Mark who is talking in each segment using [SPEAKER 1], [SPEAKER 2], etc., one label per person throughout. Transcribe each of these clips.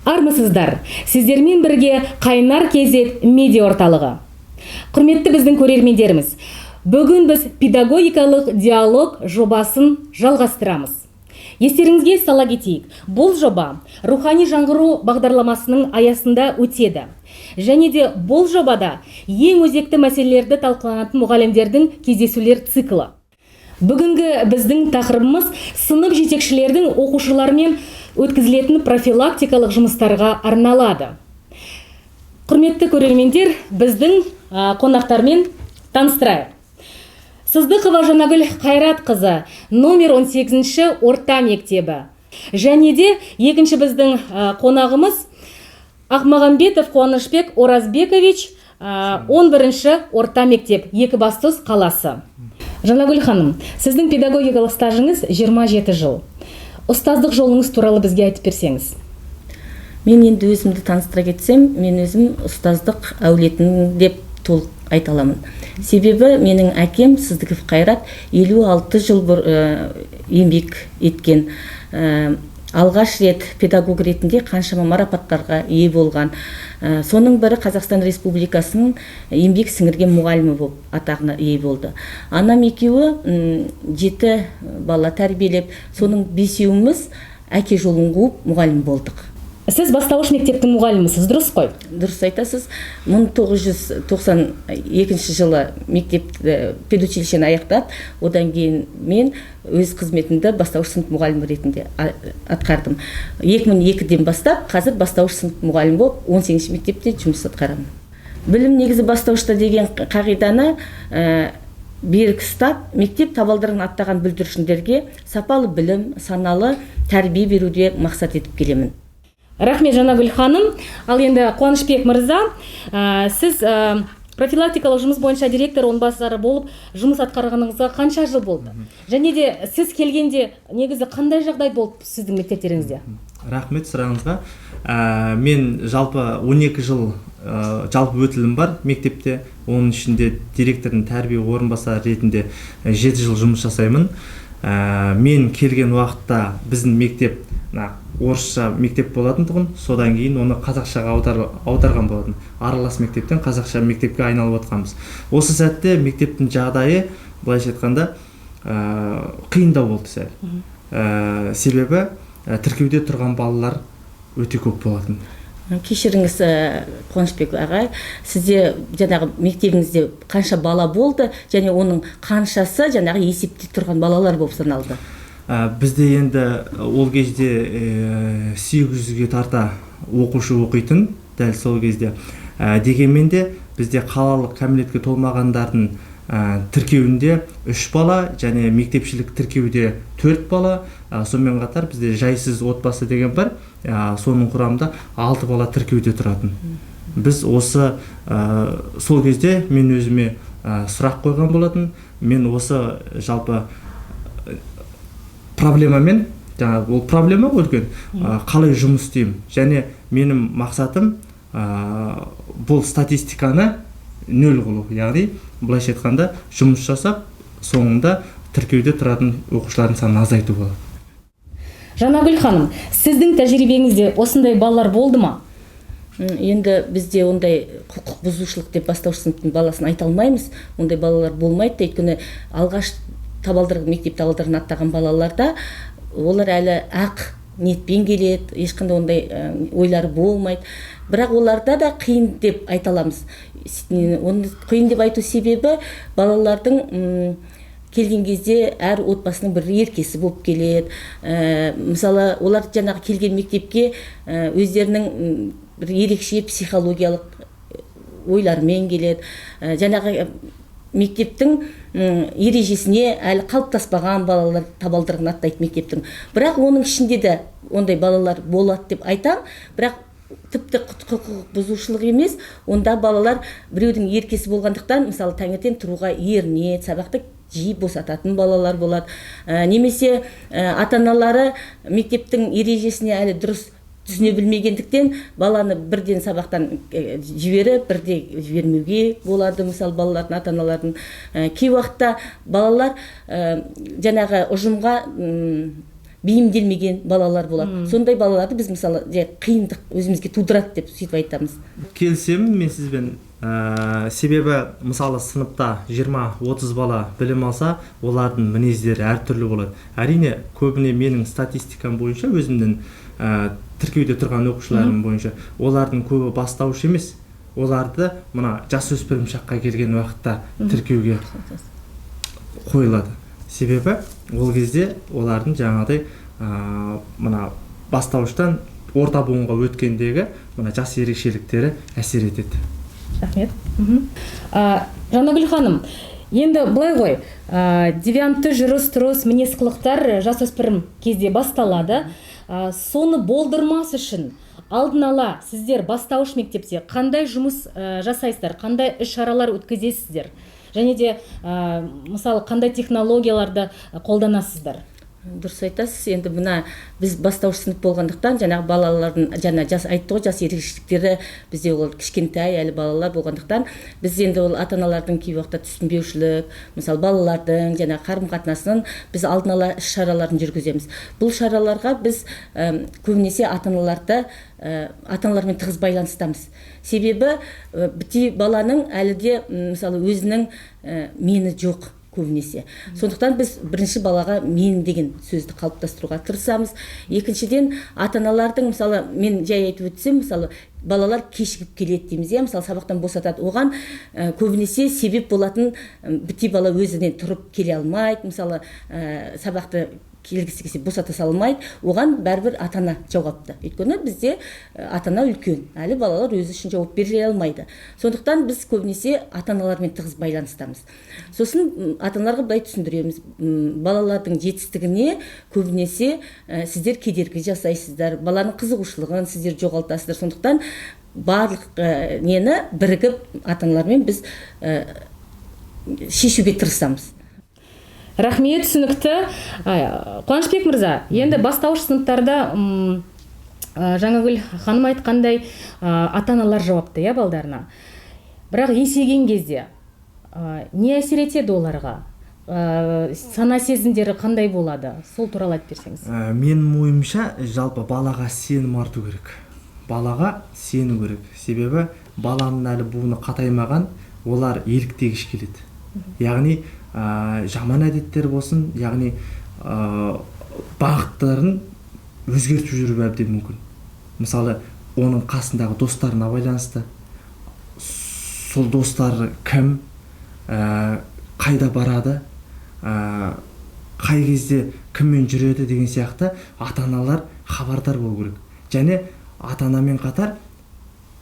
[SPEAKER 1] Армысыздар, сіздермен бірге Қайнар Кезет медиа орталығы. Құрметті біздің көрермендеріміз, бүгін біз педагогикалық диалог жобасын жалғастырамыз. Естеріңізге сала кетейік, бұл жоба рухани жаңғыру бағдарламасының аясында өтеді. Және де бұл жобада ең өзекті мәселелерді талқыланатын мұғалімдердің кездесулер циклы. Бүгінгі біздің тақырыбымыз сынып жетекшілердің оқушылармен өткізілетін профилактикалық жұмыстарға арналады. Құрметті көрермендер, біздің қонақтармен таныстырайық. Сыздықова Жанагүл Қайратқызы, номер 18-ші орта мектебі. Және де екінші біздің қонағымыз Ақмағамбетов Қуанышбек Оразбекович, 11-ші орта мектеп, Екібастұз қаласы. Жанагүл ханым, сіздің педагогикалық стажыңыз 27 жыл. Ұстаздық жолыңыз туралы бізге айтып берсеңіз.
[SPEAKER 2] Мен енді өзімді таныстыра кетсем, мен өзім ұстаздық әулетін деп толық айта аламын. Себебі менің әкем Сыздықов Қайрат 56 жыл еңбек еткен. Алғаш рет педагог ретінде қаншама марапаттарға ие болған. Соның бірі Қазақстан Республикасының еңбек сіңірген мұғалімі болып атағына ие болды. Анам екеуі 7 бала тәрбиелеп, соның 5-еуіміз әке жолын қуып мұғалім болдық.
[SPEAKER 1] Сіз бастауыш мектептің мұғалімісіз, дұрыс қой?
[SPEAKER 2] Дұрыс айтасыз. 1992 жылы мектепті педучилищені аяқтап, одан кейін мен өз қызметімді бастауыш сынып мұғалімі ретінде атқардым. 2002-ден бастап, қазір бастауыш сынып мұғалім болып, 18 мектепте жұмыс атқарамын. Білім негізі бастауышта деген қағиданы берік ұстап, мектеп табалдырығын аттаған бүлдіршіндерге сапалы білім, саналы тәрбие беруде мақсат етіп келемін.
[SPEAKER 1] Рахмет, Жанагүл ханым. Ал енді Қуанышбек мырза, сіз профилактикалық жұмыс бойынша директор орынбасары болып жұмыс атқарғаныңызға қанша жыл болды? Және де сіз келгенде негізі қандай жағдай болды сіздің мектептеріңізде?
[SPEAKER 3] Рахмет сұрағыңызға. Мен жалпы 12 жыл жалпы өтілім бар мектепте. Оның ішінде директордың тәрбие орынбасары ретінде 7 жыл жұмыс жасаймын. Мен келген уақытта біздің мектеп орысша мектеп болатын тұғын, содан кейін оны қазақшаға аударған болатын. Аралас мектептен қазақша мектепке айналып отқанбыз. Осы сәтте мектептің жағдайы, былайша айтқанда, қиындау болды сәл. Себебі тіркеуде тұрған балалар өте көп болатын.
[SPEAKER 2] Кешіріңіз, Қуанышбек ағай, сізде жаңағы мектебіңізде қанша бала болды, және оның қаншасы жаңағы есепте тұрған балалар болып саналды?
[SPEAKER 3] Бізде енді ол кезде 800-ге тарта оқушы оқитын, дәл сол кезде. Дегенмен де бізде қалалық кәмелетке толмағандардың тіркеуінде 3 бала, және мектепшілік тіркеуде 4 бала, сонымен қатар бізде жайсыз отбасы деген бар, соның құрамында 6 бала тіркеуде тұратын. Біз осы сол кезде мен өзіме сұрақ қойған болатын. Мен осы жалпы проблемамен, ол проблема үлкен, қалай жұмыс істеймін, және менің мақсатым бұл статистиканы нөл қылу, яғни былайша айтқанда жұмыс жасап, соңында тіркеуде тұратын оқушылардың санын азайту болады.
[SPEAKER 1] Жанагүл ханым, сіздің тәжірибеңізде осындай балалар болды ма?
[SPEAKER 2] Енді бізде ондай құқық бұзушылық деп бастауыш сыныптың баласын айта алмаймыз. Ондай балалар болмайды, өйткені алғаш мектеп табалдырығын аттаған балаларда олар әлі ақ ниетпен келеді, ешқандай ондай ойлары болмайды. Бірақ оларда да қиын деп айта аламыз. Оны қиын деп айту себебі балалардың келген кезде әр отбасының бір еркесі болып келеді. Мысалы, олар жаңағы келген мектепке өздерінің бір ерекше психологиялық ойлармен келеді. Жаңағы мектептің ережесіне әлі қалыптаспаған балалар табалдырығын аттайды мектептің. Бірақ оның ішінде де ондай балалар болады деп айтам, бірақ тіпті құқық бұзушылық емес, онда балалар біреудің еркесі болғандықтан, мысалы, таңертең тұруға ерінеді, сабақты жиі босататын балалар болады. Немесе ата-аналары мектептің ережесіне әлі дұрыс түсіне білмегендіктен баланы бірден сабақтан жіберіп, бірде жібермеуге болады. Мысалы, балалардың ата-аналардың кей уақытта балалар жаңағы ұжымға бейімделмеген балалар болады. Сондай балаларды біз мысалы қиындық өзімізге тудырады деп сөйтіп айтамыз.
[SPEAKER 3] Келісемін мен сізбен. Себебі мысалы сыныпта 20-30 бала білім алса, олардың мінездері әртүрлі болады. Әрине, көбіне менің статистикам бойынша, өзімнің тіркеуде тұрған оқушыларым бойынша, олардың көбі бастауыш емес. Оларды мына жасөспірім шаққа келген уақытта тіркеуге қойылады. Себебі ол кезде олардың жаңағыдай мына бастауыштан орта буынға өткендегі мына жас ерекшеліктері әсер етеді.
[SPEAKER 1] Рахмет. Жанагүл ханым, енді былай ғой, 9-ті жүріс-тұрыс мінез-құлықтар жасөспірім кезде басталады. Соны болдырмас үшін алдын ала сіздер бастауыш мектепте қандай жұмыс жасайсыздар, қандай іс-шаралар өткізесіздер? Және де мысалы қандай технологияларды қолданасыздар?
[SPEAKER 2] Дұрыс айтасыз. Енді мына біз бастауыш сынып болғандықтан жаңағы балалардың жас айтты ғой, жас ерекшеліктері бізде ол кішкентай әлі балалар болғандықтан біз енді ол ата-аналардың кей уақытта түсінбеушілік, мысалы балалардың жаңағы қарым-қатынасын біз алдын ала іс-шараларын жүргіземіз. Бұл шараларға біз көбінесе ата-аналармен тығыз байланыстамыз. Себебі бітей баланың әлі де мысалы өзінің мені жоқ көбінесе. Сондықтан біз бірінші балаға мен деген сөзді қалыптастыруға тырысамыз. Екіншіден, ата-аналардың, мысалы, мен жай айтып өтсем, мысалы, балалар кешігіп келеді дейміз, мысалы сабақтан босатады. Оған көбінесе себеп болатын бітей бала өзінен тұрып келе алмайды, мысалы, сабақты келгісі келсе босата салмайды, оған бәрібір ата-ана жауапты. Өйткені бізде ата-ана үлкен, әлі балалар өзі үшін жауап бере алмайды. Сондықтан біз көбінесе ата-аналармен тығыз байланыстамыз. Сосын ата-аналарға былай түсіндіреміз, балалардың жетістігіне көбінесе сіздер кедергі жасайсыздар, баланың қызығушылығын сіздер жоғалтасыздар. Сондықтан барлық нені бірігіп ата-аналармен біз шешуге тырысамыз.
[SPEAKER 1] Рахмет, түсінікті. Қуанышбек мырза, енді бастауыш сыныптарда Жанагүл ханым айтқандай ата-аналар жауапты, балдарына. Бірақ есейген кезде не әсер етеді оларға? Сана сезімдері қандай болады? Сол туралы айтып берсеңіз.
[SPEAKER 3] Менің ойымша, жалпы балаға сенім арту керек. Балаға сену керек. Себебі баланың әлі буыны қатаймаған, олар еліктегіш келеді. Яғни жаман әдеттер болсын, яғни бағыттарын өзгертіп жүріп әбден мүмкін. Мысалы, оның қасындағы достарына байланысты, сол достары кім, қайда барады, қай кезде кіммен жүреді деген сияқты ата-аналар хабардар болу керек. Және ата-анамен қатар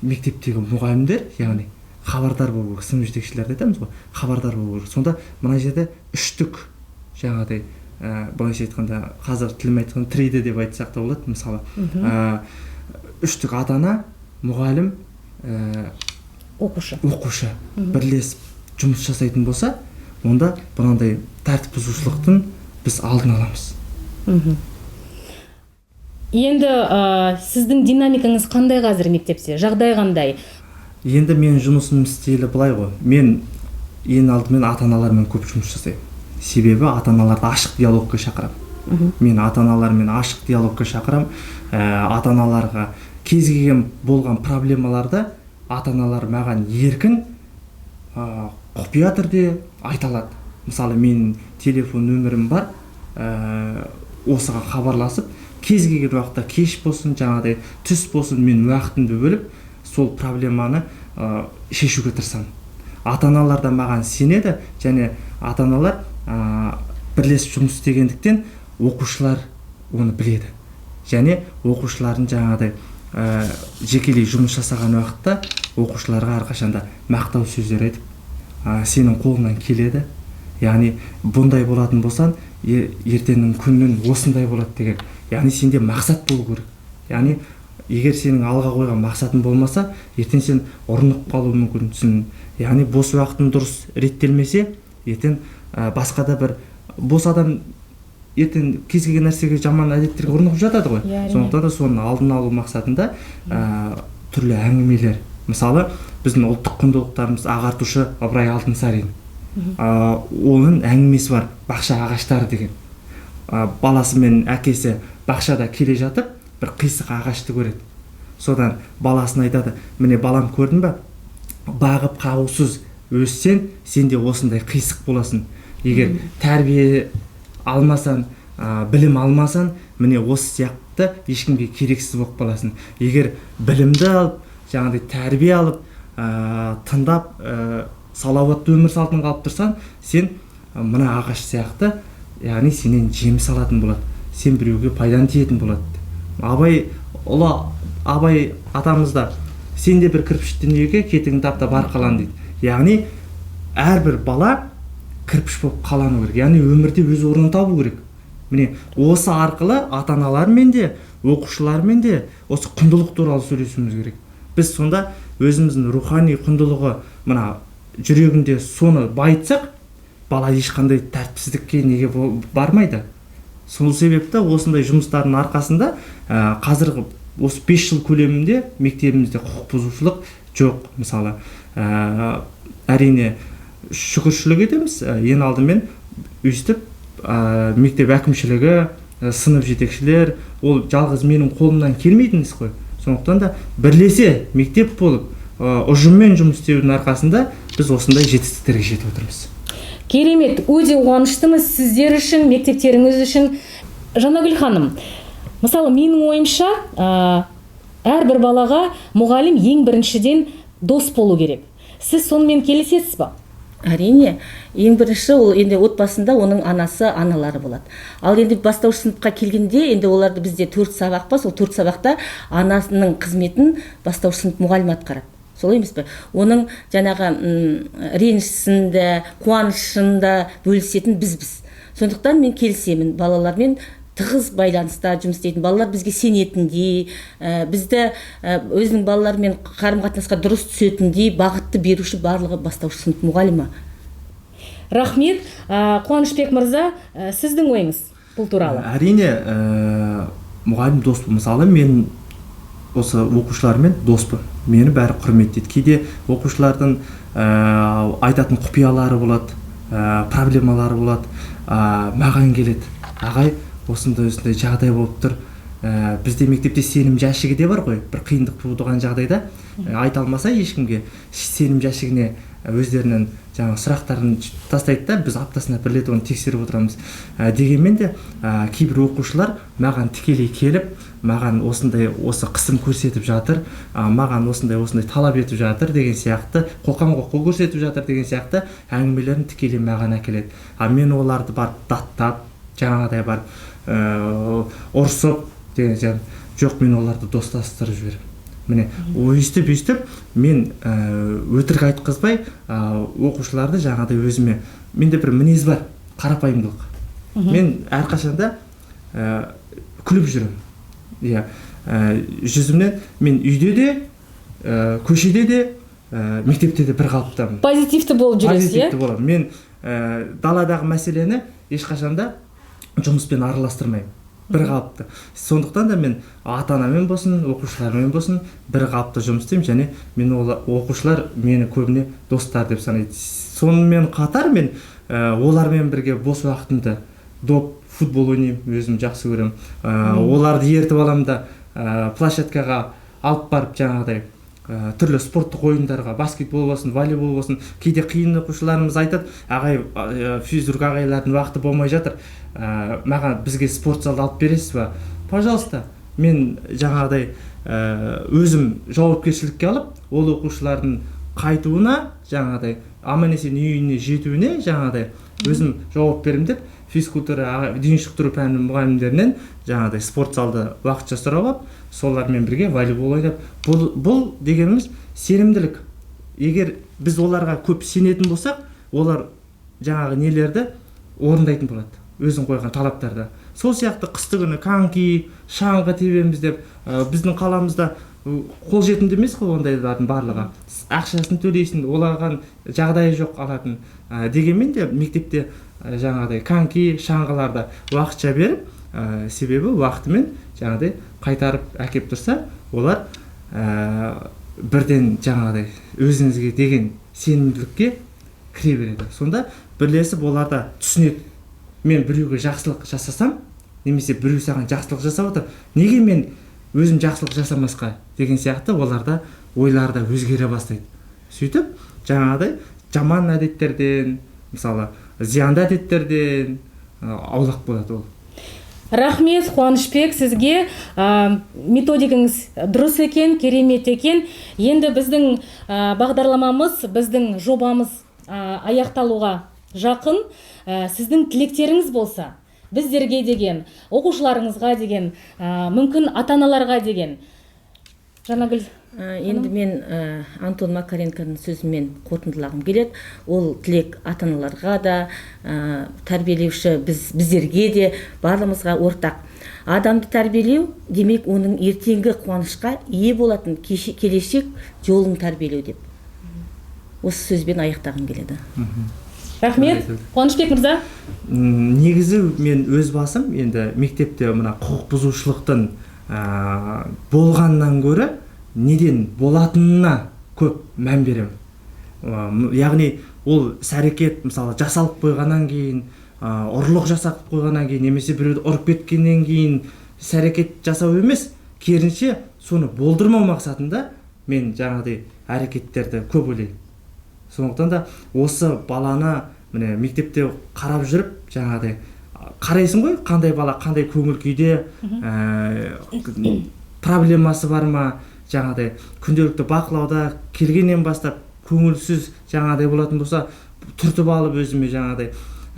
[SPEAKER 3] мектептегі мұғалімдер, яғни хабардар болу керек, сынып жетекшілерді айтамыз ғой, хабардар болу керек. Сонда мына жерде үштік, жаңағыдай былайша айтқанда, қазір тілім айтқанда 3D деп айтсақ та болады, мысалы. Үштік ата-ана, мұғалім, оқушы бірлесіп жұмыс жасайтын болса, онда бұндай тәртіп бұзушылықтың біз алдын аламыз.
[SPEAKER 1] Енді сіздің динамикаңыз қандай қазір мектепте? Жағдай қандай?
[SPEAKER 3] Енді мен жұмысым стилі былай ғой. Мен ең алдымен ата-аналармен көп жұмыс жасаймын. Себебі ата-аналарды ашық диалогқа шақырамын. Мен ата-аналармен ашық диалогқа шақырамын. Ата-аналарға кез келген болған проблемаларды ата-аналар маған еркін құпия түрде айта алады. Мысалы, менің телефон нөмірім бар, осыған хабарласып, кез келген уақытта кеш болсын, жаңағыдай түс болсын, мен уақытымды бөліп, сол проблеманы шешуге тырысамын. Ата-аналар да маған сенеді, және ата-аналар бірлесіп жұмыс істегендіктен оқушылар оны біледі. Және оқушылардың жаңағыдай жекелей жұмыс жасаған уақытта оқушыларға әрқашанда мақтау сөздер айтып, сенің қолыңнан келеді. Яғни бұндай болатын болсан, ертеңнің күннің осындай болады деген. Яғни сенде мақсат болу керек. Яғни егер сенің алға қойған мақсатың болмаса, ертең сен ұрынып қалуы мүмкін. Яғни бос уақытың дұрыс реттелмесе, ертең басқа да бір бос адам ертең кез келген нәрсеге жаман әдеттерге ұрынып жатады ғой. Сондықтан да соның алдын алу мақсатында түрлі әңгімелер. Мысалы, біздің ұлттық құндылықтарымыз ағартушы Ыбырай Алтынсарин. Оның әңгімесі бар, бақша ағаштары деген. баласы мен әкесі бақшада келе жатып бір қисық ағашты көреді. Содан баласына айтады: міне балам, көрдің ба, бағып қағусыз өссең, сен де осындай қисық боласың. Егер тәрбие алмасаң, білім алмасаң, міне осы сияқты ешкімге керексіз болып қаласың. Егер білімді алып, жаңағыдай тәрбие алып, тыңдап, салауатты өмір салтын қалып тұрсаң, сен мына ағаш сияқты, яғни сенен жеміс алатын болады, сен біреуге пайдаң тиетін болады. Абай атамызда сен де бір кірпіш дүниеге кетігін таптап арқалан дейді. Яғни әрбір бала кірпіш болып қалану керек, яғни өмірде өз орнын табу керек. Міне осы арқылы ата-аналармен де, оқушылармен де осы құндылық туралы сөйлесуіміз керек. Біз сонда өзіміздің рухани құндылығы мына жүрегінде соны байытсақ, бала ешқандай тәртіпсіздікке неге бармайды. Сол себепті осындай жұмыстардың арқасында қазіргі осы 5 жыл көлемінде мектебімізде құқық бұзушылық жоқ. Мысалы, әрине шүкіршілік етеміз. Ең алдымен өйстіп мектеп әкімшілігі, сынып жетекшілер, ол жалғыз менің қолымнан келмейтін іс қой. Сондықтан да бірлесе мектеп болып ұжыммен жұмыс істеудің арқасында біз осындай жетістіктерге жетіп отырмыз.
[SPEAKER 1] Керемет, өте қуаныштымыз сіздер үшін, мектептеріңіз үшін. Жанагүл ханым, мысалы менің ойымша, әрбір балаға мұғалім ең біріншіден дос болу керек. Сіз сонымен келісесіз ба?
[SPEAKER 2] Әрине, ең бірінші ол енді отбасында оның анасы, аналары болады. Ал енді бастауыш сыныпқа келгенде, енді оларды бізде 4 сабақ па, сол 4 сабақта анасының қызметін бастауыш сынып мұғалім атқарады. Солай емес пе? Оның жаңағы ренішісінде, қуанышында бөлісетін біз. Сондықтан мен келісемін, балалармен тығыз байланыста жұмыс істейтін балалар бізге сенетіндей, бізді өзінің балаларымен қарым-қатынасқа дұрыс түсетіндей бағытты беруші барлығы бастауыш сынып мұғалімі.
[SPEAKER 1] Рахмет. Қуанышбек мырза, сіздің ойыңыз бұл туралы?
[SPEAKER 3] Әрине, мұғалім дос. Мысалы, мен осы оқушылармен доспын. Мені бәрі құрметтейді. Кейде оқушылардың айтатын құпиялары болады, проблемалары болады. Маған келеді: ағай, осындай жағдай болып тұр. Бізде мектепте сенім жәшігі де бар ғой. Бір қиындық туындаған жағдайда айта алмаса ешкімге, сенім жәшігіне өздерінің жаңағы сұрақтарын тастайды да, біз аптасына бір рет оны тексеріп отырамыз. Дегенмен де кейбір оқушылар маған тікелей келіп, маған осы қысым көрсетіп жатыр, маған осындай талап етіп жатыр деген сияқты, қолқамға қол көрсетіп жатыр деген сияқты әңгімелерін тікелей маған әкеледі. Мен оларды барып даттап, жаңағыдай барып ұрсып деген сияқты, жоқ, мен оларды достастырып жіберемін. Міне, өйстіп мен өтірік айтқызбай оқушыларды жаңағыдай өзіме, менде бір мінез бар, қарапайымдылық. Мен әрқашанда күліп жүремін. Жүзімнен мен үйде де, көшеде де, мектепте де бір қалыптамын.
[SPEAKER 1] Позитивті болып жүресіз, иә?
[SPEAKER 3] Позитивті боламын. Мен даладағы мәселені ешқашанда жұмыспен араластырмаймын. Бір қалыпты. Сондықтан да мен ата-анамен болсын, оқушылармен болсын, бір қалыпты жұмыс істеймін, және мен оқушылар мені көбіне достар деп санайды. Сонымен қатар мен олармен бірге бос уақытымда футбол ойнаймын, өзім жақсы көремін. Оларды ертіп аламын да площадкаға алып барып, жаңағыдай түрлі спорттық ойындарға, баскетбол болсын, волейбол болсын. Кейде қиын оқушыларымыз айтады: ағай, физрук ағайлардың уақыты болмай жатыр, маған бізге спорт залды алып бересіз ба? Пожалуйста. Мен жаңағыдай өзім жауапкершілікке алып, ол оқушылардың қайтуына, жаңағыдай аман-есен үйіне жетуіне жаңағыдай өзім жауап беремін деп, физкультура, дене шынықтыру пәні мұғалімдерінен жаңағыдай спорт залды уақытша сұрап алып, солармен бірге волейбол ойнап. Бұл дегеніміз сенімділік. Егер біз оларға көп сенетін болсақ, олар жаңағы нелерді орындайтын болады, өзің қойған талаптарды. Сол сияқты қысты күні коньки, шаңғы тебеміз деп, біздің қаламызда қолжетімді емес қой ондайлардың барлығы. Ақшасын төлейсің, олаған жағдайы жоқ алатын. Дегенмен де мектепте жаңағыдай коньки, шаңғыларды уақытша беріп, себебі уақытымен жаңағыдай қайтарып әкеп тұрса, олар бірден жаңағыдай өзіңізге деген сенімділікке кіре береді. Сонда бірлесіп оларда түсінеді. мен біреуге жақсылық жасасам, немесе біреу саған жақсылық жасап отыр, неге мен өзім жақсылық жасамасқа деген сияқты оларда ойлары да өзгере бастайды. Сөйтіп жаңағыдай жаман әдеттерден, мысалы зиянды әдеттерден аулақ болады ол.
[SPEAKER 1] Рахмет, Қуанышбек, сізге методикаңыз дұрыс екен, керемет екен. Енді біздің бағдарламамыз, біздің жобамыз аяқталуға жақын. Сіздің тілектеріңіз болса, біздерге деген, оқушыларыңызға деген, мүмкін ата-аналарға деген. Жанагүл.
[SPEAKER 2] Енді мен Антон Макаренконың сөзімен қорытындылағым келеді. Ол тілек ата-аналарға да, тәрбиелеуші біздерге де, барлығымызға ортақ. Адамды тәрбиелеу, демек оның ертеңгі қуанышқа ие болатын келешек жолын тәрбиелеу деп. Осы сөзбен аяқтағым келеді.
[SPEAKER 1] Рахмет. Қуанышбек мырза.
[SPEAKER 3] Негізі мен өз басым енді мектепте мына құқық бұзушылықтың болғаннан гөрі неден болатынына көп мән беремін. Яғни ол іс-әрекет мысалы жасалып қойғаннан кейін, ұрлық жасап қойғаннан кейін, немесе біреуді ұрып кеткеннен кейін іс-әрекет жасау емес, керісінше соны болдырмау мақсатында мен жаңағыдай әрекеттерді көп ойлаймын. Сондықтан да осы баланы міне мектепте қарап жүріп, жаңағыдай қарайсың ғой, қандай бала қандай көңіл күйде, проблемасы бар ма, жаңағыдай күнделікті бақылауда келгеннен бастап көңілсіз жаңағыдай болатын болса, түртіп алып өзіме жаңағыдай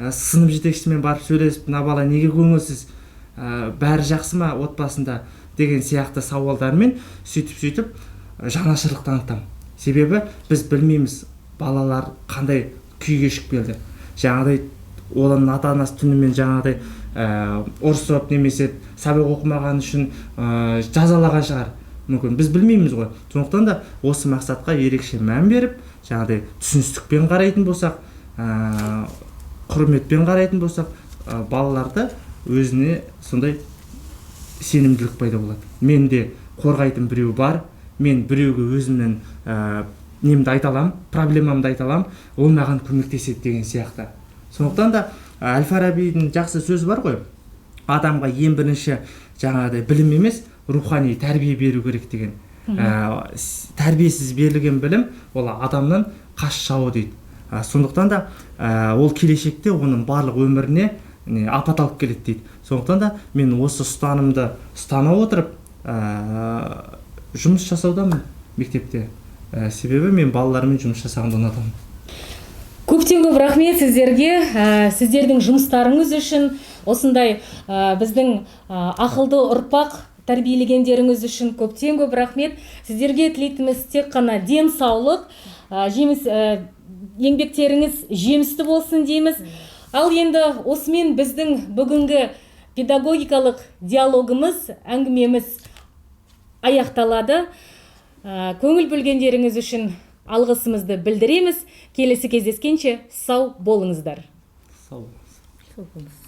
[SPEAKER 3] сынып жетекшісімен барып сөйлесіп, мына бала неге көңілсіз, бәрі жақсы ма отбасында деген сияқты сауалдармен сөйтіп жанашырлық танытамын. Себебі біз білмейміз балалар қандай күй кешіп келді. Жаңағыдай олардың ата-анасы түнімен жаңағыдай ұрсып немесе сабақ оқымаған үшін жазалаған шығар. Мүмкін біз білмейміз ғой. Сондықтан да осы мақсатқа ерекше мән беріп, жаңағыдай түсіністікпен қарайтын болсақ, құрметпен қарайтын болсақ, балаларды өзіне сондай сенімділік пайда болады. Менде қорғайтын біреу бар, мен біреуге өзімнің немді айта аламын, проблемамды айта аламын, ол маған көмектеседі деген сияқты. Сондықтан да Әл-Фарабидің жақсы сөзі бар ғой, адамға ең бірінші жаңағыдай білім емес, рухани тәрбие беру керек деген. Тәрбиесіз берілген білім ол адамның қас жауы дейді. Сондықтан да ол келешекте оның барлық өміріне апат алып келеді дейді. Сондықтан да мен осы ұстанымды ұстана отырып жұмыс жасаудамын мектепте. Себебі мен балалармен жұмыс жасағанды ұнатамын.
[SPEAKER 1] Көптен көп рахмет сіздерге, сіздердің жұмыстарыңыз үшін, осындай біздің ақылды ұрпақ тәрбиелегендеріңіз үшін көптен көп рахмет. Сіздерге тілейтініміз тек қана денсаулық, еңбектеріңіз жемісті болсын дейміз. Ал енді осымен біздің бүгінгі педагогикалық диалогымыз, әңгімеміз аяқталады. Көңіл бөлгендеріңіз үшін алғысымызды білдіреміз. Келесі кездескенше сау болыңыздар.
[SPEAKER 3] Сау
[SPEAKER 2] болыңыз.